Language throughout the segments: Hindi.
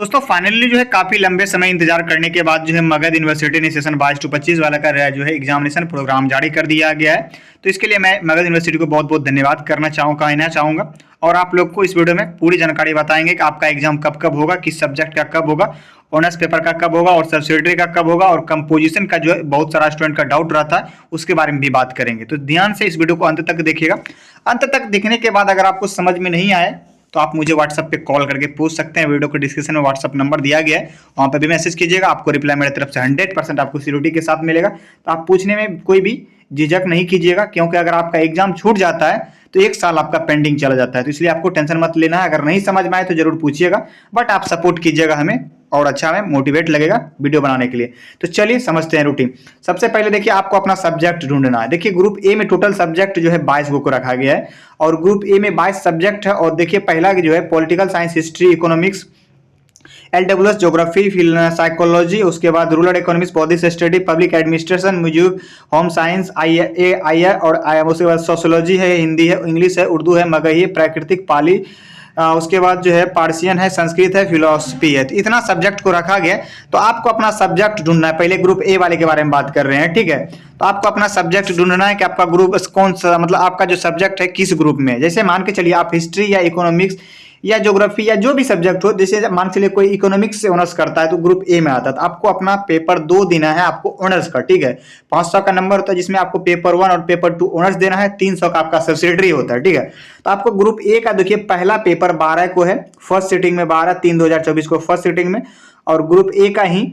दोस्तों फाइनली जो है काफी लंबे समय इंतजार करने के बाद जो है मगध यूनिवर्सिटी ने सेशन 22 to 25 वाला का जो है एग्जामिनेशन प्रोग्राम जारी कर दिया गया है। तो इसके लिए मैं मगध यूनिवर्सिटी को बहुत बहुत धन्यवाद कहना चाहूंगा। और आप लोग को इस वीडियो में पूरी जानकारी बताएंगे कि आपका एग्जाम कब कब होगा, किस सब्जेक्ट का कब होगा, ऑनर्स पेपर का कब होगा और सब्सिडरी का कब होगा, और कंपोजिशन का जो है बहुत सारा स्टूडेंट का डाउट रहता है उसके बारे में भी बात करेंगे। तो ध्यान से इस वीडियो को अंत तक देखिएगा। अंत तक देखने के बाद अगर आपको समझ में नहीं आए तो आप मुझे व्हाट्सएप पे कॉल करके पूछ सकते हैं। वीडियो के डिस्क्रिप्शन में व्हाट्सएप नंबर दिया गया है, वहाँ पे भी मैसेज कीजिएगा। आपको रिप्लाई मेरे तरफ से 100% आपको सिक्योरिटी के साथ मिलेगा। तो आप पूछने में कोई भी झिझक नहीं कीजिएगा, क्योंकि अगर आपका एग्जाम छूट जाता है तो 1 साल आपका पेंडिंग चला जाता है। तो इसलिए आपको टेंशन मत लेना है। अगर नहीं समझ में आए तो जरूर पूछिएगा, बट आप सपोर्ट कीजिएगा हमें और अच्छा हमें मोटिवेट लगेगा वीडियो बनाने के लिए। तो चलिए समझते हैं रूटीन। सबसे पहले देखिए आपको अपना सब्जेक्ट ढूंढना है। देखिए ग्रुप ए में टोटल सब्जेक्ट जो है 22 को रखा गया है और ग्रुप ए में 22 सब्जेक्ट है। और देखिए पहला जो है political science, history, economics, LWS geography, psychology, उसके बाद rural economics, politics study, public administration, music, home science, आई और उसके बाद सोशियोलॉजी है, हिंदी है, इंग्लिश है, उर्दू है, मगही है, प्राकृतिक, पाली, उसके बाद जो है पार्सियन है, संस्कृत है, फिलोसफी है। तो इतना सब्जेक्ट को रखा गया। तो आपको अपना सब्जेक्ट ढूंढना है। पहले ग्रुप ए वाले के बारे में बात कर रहे हैं, ठीक है। तो आपको अपना सब्जेक्ट ढूंढना है कि आपका ग्रुप कौन सा, मतलब आपका जो सब्जेक्ट है किस ग्रुप में। जैसे मान के चलिए आप हिस्ट्री या इकोनॉमिक्स या ज्योग्राफी या जो भी सब्जेक्ट हो, जैसे मान चलिए कोई इकोनॉमिक्स से ऑनर्स करता है तो ग्रुप ए में आता है। तो आपको अपना पेपर 2 देना है आपको ऑनर्स का, ठीक है। 500 का नंबर होता है जिसमें आपको पेपर 1 और पेपर 2 ऑनर्स देना है। 300 का आपका सब्सिडरी होता है, ठीक है। तो आपको ग्रुप ए का देखिए पहला पेपर 12 को है, फर्स्ट सीटिंग में 12/3/2024 को फर्स्ट सीटिंग में। और ग्रुप ए का ही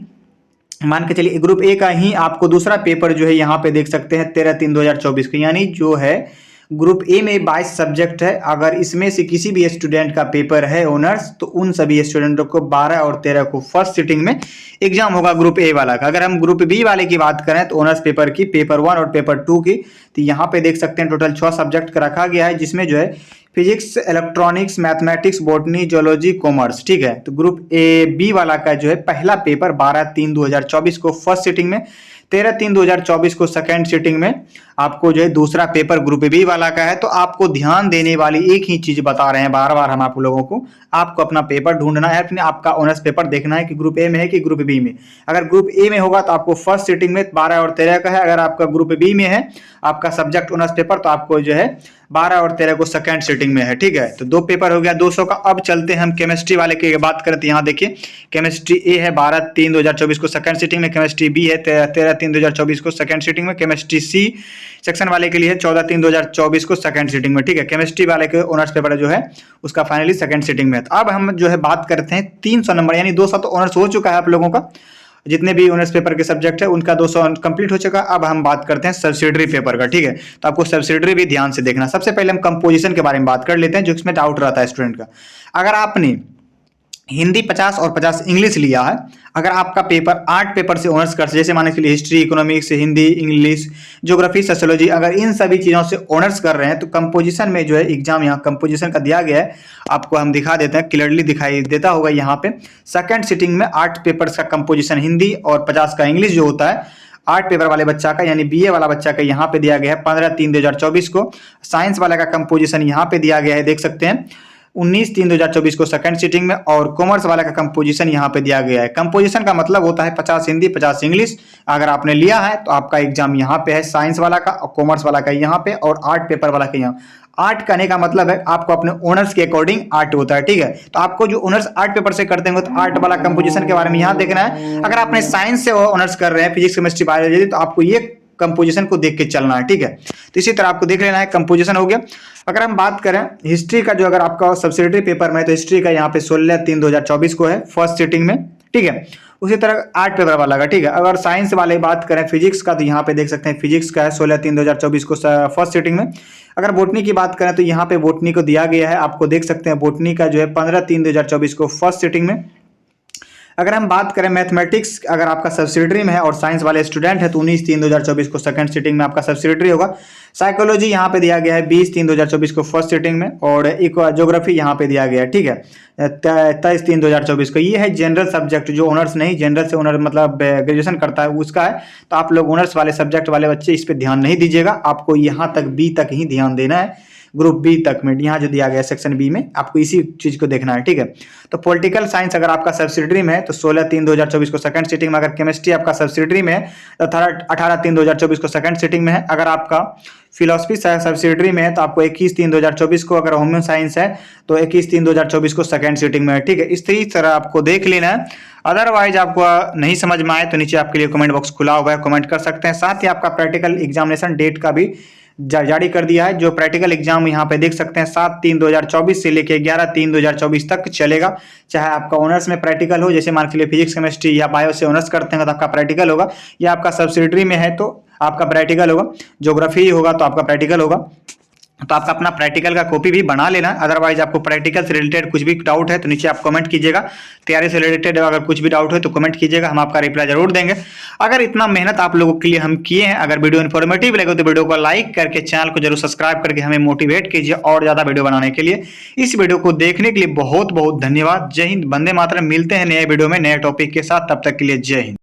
मान के चलिए ग्रुप ए का ही आपको दूसरा पेपर जो है यहाँ पे देख सकते हैं 13/3/2024 को। यानी जो है ग्रुप ए में 22 सब्जेक्ट है। अगर इसमें से किसी भी स्टूडेंट का पेपर है ऑनर्स तो उन सभी स्टूडेंटों को 12 और 13 को फर्स्ट सीटिंग में एग्जाम होगा ग्रुप ए वाला का। अगर हम ग्रुप बी वाले की बात करें तो ऑनर्स पेपर की पेपर 1 और पेपर 2 की, तो यहाँ पे देख सकते हैं टोटल 6 सब्जेक्ट का रखा गया है, जिसमें जो है physics, electronics, mathematics, botany, geology, commerce, ठीक है। तो ग्रुप ए बी वाला का जो है पहला पेपर 12/3/2024 को फर्स्ट सीटिंग में, 13/3/2024 को सेकेंड सीटिंग में आपको जो है दूसरा पेपर ग्रुप बी वाला का है। तो आपको ध्यान देने वाली एक ही चीज बता रहे हैं बार बार हम आप लोगों को, आपको अपना पेपर ढूंढना है, अपने आपका ऑनर्स पेपर देखना है कि ग्रुप ए में है कि ग्रुप बी में। अगर ग्रुप ए में होगा तो आपको फर्स्ट सीटिंग में 12 और 13 का है। अगर आपका ग्रुप बी में है आपका सब्जेक्ट ऑनर्स पेपर तो आपको जो है 12 और 13 को सेकेंड सीटिंग में है, ठीक है। तो 2 पेपर हो गया 200 का। अब चलते हैं हम केमिस्ट्री वाले की बात करें तो यहाँ देखिए केमिस्ट्री ए है 12/3/2024 को सेकेंड सीटिंग में, केमिस्ट्री बी है 13/3/2024 को सेकेंड सीटिंग में, केमिस्ट्री सी सेक्शन वाले के लिए है 14/3/2024 को सेकेंड सीटिंग में, ठीक है। केमिस्ट्री वाले के ऑनर्स पेपर जो है उसका फाइनली सेकेंड सीटिंग में है। तो अब हम जो है बात करते हैं 300 नंबर, यानी 200 तो ऑनर्स हो चुका है आप लोगों का, जितने भी ऑनर्स पेपर के सब्जेक्ट है उनका 200 कंप्लीट हो चुका। अब हम बात करते हैं सब्सिडरी पेपर का, ठीक है। तो आपको सब्सिडरी भी ध्यान से देखना। सबसे पहले हम कंपोजिशन के बारे में बात कर लेते हैं, जो इसमें डाउट रहता है स्टूडेंट का। अगर आपने हिंदी 50 और 50 इंग्लिश लिया है, अगर आपका पेपर 8 पेपर से ऑनर्स कर, जैसे माने के लिए history, economics, Hindi, English, geography, sociology, अगर इन सभी चीज़ों से ऑनर्स कर रहे हैं तो कंपोजिशन में जो है एग्जाम यहाँ कंपोजिशन का दिया गया है, आपको हम दिखा देते हैं, क्लियरली दिखाई देता होगा यहाँ पे। सेकेंड सीटिंग में 8 पेपर्स का कंपोजिशन हिंदी और 50 का इंग्लिश जो होता है 8 पेपर वाले बच्चा का, यानी बीए वाला बच्चा का यहाँ पे दिया गया है 15/3/2024 को। साइंस वाला का कंपोजिशन यहाँ पे दिया गया है, देख सकते हैं 19/3/2024 को सेकंड सीटिंग में। और कॉमर्स वाला का कंपोजिशन यहाँ पे दिया गया है। कंपोजिशन का मतलब होता है 50 हिंदी 50 इंग्लिश। अगर आपने लिया है तो आपका एग्जाम यहाँ पे है साइंस वाला का और कॉमर्स वाला का यहाँ पे, और 8 पेपर वाला का यहाँ। 8 करने का मतलब है आपको अपने ऑनर्स के अकॉर्डिंग 8 होता है, ठीक है। तो आपको जो ऑनर्स 8 पेपर से करते हैं तो 8 वाला कंपोजिशन के बारे में यहाँ देखना है। अगर आपने साइंस से ऑनर्स कर रहे हैं, फिजिक्स, केमिस्ट्री, बायोलॉजी, तो आपको ये कंपोजिशन को देख के चलना है, ठीक है। तो इसी तरह आपको देख लेना है, कंपोजिशन हो गया। अगर हम बात करें हिस्ट्री का, जो अगर आपका सब्सिडरी पेपर में है तो हिस्ट्री का यहाँ पे 16/3/2024 को है फर्स्ट सीटिंग में, ठीक है। उसी तरह 8 पेपर वाला का, ठीक है। अगर साइंस वाले बात करें फिजिक्स का तो यहाँ पे देख सकते हैं फिजिक्स का है 16/3/2024 को फर्स्ट सीटिंग में। अगर बोटनी की बात करें तो यहाँ पे बोटनी को दिया गया है, आपको देख सकते हैं बोटनी का जो है 15/3/2024 को फर्स्ट सीटिंग में। अगर हम बात करें मैथमेटिक्स, अगर आपका सब्सिडरी में है और साइंस वाले स्टूडेंट है तो 19/3/2024 को सेकंड सीटिंग में आपका सब्सिडरी होगा। साइकोलॉजी यहाँ पे दिया गया है 20/3/2024 को फर्स्ट सीटिंग में, और एक ज्योग्राफी यहाँ पे दिया गया है, ठीक है 23/3/2024 को। ये है जनरल सब्जेक्ट, जो ऑनर्स नहीं, जनरल से ऑनर मतलब ग्रेजुएशन करता है उसका है। तो आप लोग ऑनर्स वाले सब्जेक्ट वाले बच्चे इस पर ध्यान नहीं दीजिएगा, आपको यहाँ तक बी तक ही ध्यान देना है। ग्रुप बी तक में, यहाँ जो दिया गया सेक्शन बी में आपको इसी चीज को देखना है, ठीक है। तो पॉलिटिकल साइंस अगर आपका सब्सिडरी में है तो 16/3/2024 को सेकंड सीटिंग में, अगर केमिस्ट्री आपका सब्सिडरी में है तो 18/3/2024 को सेकंड सीटिंग में है, अगर आपका फिलोसफी सब्सिडरी में है तो आपको 21/3/2024 को, अगर होम्यो साइंस है तो 21/3/2024 को सेकंड सीटिंग में है, ठीक है। इस तरह आपको देख लेना है। अदरवाइज आपको नहीं समझ में आए तो नीचे आपके लिए कमेंट बॉक्स खुला हुआ है, कमेंट कर सकते हैं। साथ ही आपका प्रैक्टिकल एग्जामिनेशन डेट का भी जारी कर दिया है। जो प्रैक्टिकल एग्जाम यहाँ पे देख सकते हैं 7/3/2024 से लेके 11/3/2024 तक चलेगा। चाहे आपका ऑनर्स में प्रैक्टिकल हो, जैसे मान के लिए फिजिक्स केमिस्ट्री या बायो से ऑनर्स करते हैं तो आपका प्रैक्टिकल होगा, या आपका सब्सिडरी में है तो आपका प्रैक्टिकल होगा, ज्योग्राफी होगा तो आपका प्रैक्टिकल होगा। तो आपका अपना प्रैक्टिकल का कॉपी भी बना लेना। अदरवाइज आपको प्रैक्टिकल से रिलेटेड कुछ भी डाउट है तो नीचे आप कमेंट कीजिएगा। तैयारी से रिलेटेड अगर कुछ भी डाउट है तो कमेंट कीजिएगा, हम आपका रिप्लाई जरूर देंगे। अगर इतना मेहनत आप लोगों के लिए हम किए हैं, अगर वीडियो इन्फॉर्मेटिव लगे तो वीडियो को लाइक करके चैनल को जरूर सब्सक्राइब करके हमें मोटिवेट कीजिए और ज़्यादा वीडियो बनाने के लिए। इस वीडियो को देखने के लिए बहुत बहुत धन्यवाद। जय हिंद, वंदे मातरम। मिलते हैं नए वीडियो में नए टॉपिक के साथ, तब तक के लिए जय हिंद।